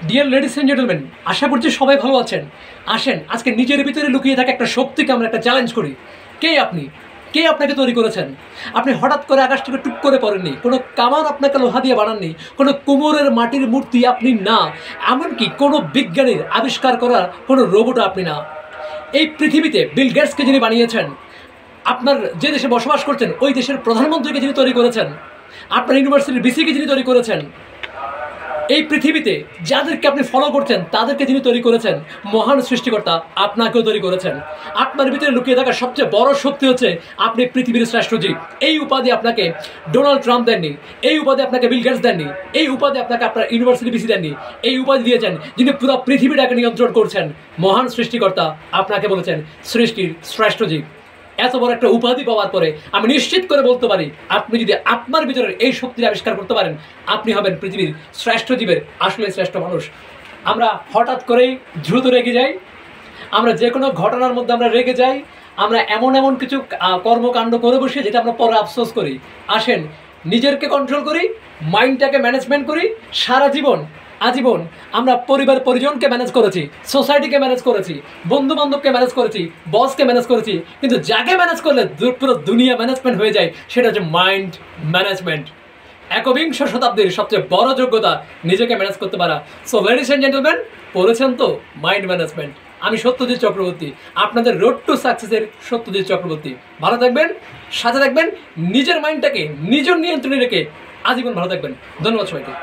Deer ladies and gentleman, আশা করছি সবাই ভালো আছেন। আসেন আজকে নিজের ভিতরে লুকিয়ে থাকা একটা শক্তিকে আমরা একটা চ্যালেঞ্জ করি। কে আপনি? কে আপনাকে তৈরি করেছেন? আপনি হঠাৎ করে আকাশ থেকে টুক করে পড়েননি, কোনো কামান আপনাকে লোহা দিয়ে বানাননি, কোনো কুমোরের মাটির মূর্তি আপনি না, এমনকি কোনো বিজ্ঞানীর আবিষ্কার করা কোনো রোবটও আপনি না। এই পৃথিবীতে বিল গেটসকে যিনি বানিয়েছেন, আপনার যে দেশে বসবাস করছেন ওই দেশের প্রধানমন্ত্রীকে যিনি তৈরি করেছেন, আপনার ইউনিভার্সিটির বিসিকে যিনি তৈরি করেছেন, এই পৃথিবীতে যাদেরকে আপনি ফলো করছেন তাদেরকে যিনি তৈরি করেছেন, মহান সৃষ্টিকর্তা আপনাকেও তৈরি করেছেন। আপনার ভিতরে লুকিয়ে থাকা সবচেয়ে বড় শক্তি হচ্ছে আপনি পৃথিবীর শ্রেষ্ঠ জীব। এই উপাধি আপনাকে ডোনাল্ড ট্রাম্প দেননি, এই উপাধি আপনাকে বিল গেটস দেননি, এই উপাধি আপনাকে আপনার ইউনিভার্সিটি বিসি দেননি। এই উপাধি দিয়েছেন যিনি পুরো পৃথিবীটাকে নিয়ন্ত্রণ করছেন। মহান সৃষ্টিকর্তা আপনাকে বলেছেন সৃষ্টির শ্রেষ্ঠ জীব। এত বড় একটা উপাধি পাওয়ার পরে আমি নিশ্চিত করে বলতে পারি, আপনি যদি আপনার ভিতরের এই শক্তির আবিষ্কার করতে পারেন, আপনি হবেন পৃথিবীর শ্রেষ্ঠ জীবের আসলে শ্রেষ্ঠ মানুষ। আমরা হঠাৎ করেই দ্রুত রেগে যাই, আমরা যে কোনো ঘটনার মধ্যে আমরা রেগে যাই, আমরা এমন এমন কিছু কর্মকাণ্ড করে বসে যেটা আমরা পরে আফসোস করি। আসেন নিজেকে কন্ট্রোল করি, মাইন্ডটাকে ম্যানেজমেন্ট করি। সারা জীবন আজীবন আমরা পরিবার পরিজনকে ম্যানেজ করেছি, সোসাইটিকে ম্যানেজ করেছি, বন্ধু বান্ধবকে ম্যানেজ করেছি, বসকে ম্যানেজ করেছি, কিন্তু যাকে ম্যানেজ করলে পুরো দুনিয়া ম্যানেজমেন্ট হয়ে যায় সেটা হচ্ছে মাইন্ড ম্যানেজমেন্ট। একবিংশ শতাব্দীর সবচেয়ে বড় যোগ্যতা নিজেকে ম্যানেজ করতে পারা। সো লেডিস এন্ড জেন্টলম্যান, পড়েছেন তো মাইন্ড ম্যানেজমেন্ট। আমি সত্যজিৎ চক্রবর্তী, আপনাদের রোড টু সাকসেসের সত্যজিৎ চক্রবর্তী। ভালো থাকবেন, সাথে থাকবেন, নিজের মাইন্ডটাকে নিজের নিয়ন্ত্রণে রেখে আজীবন ভালো থাকবেন। ধন্যবাদ সবাইকে।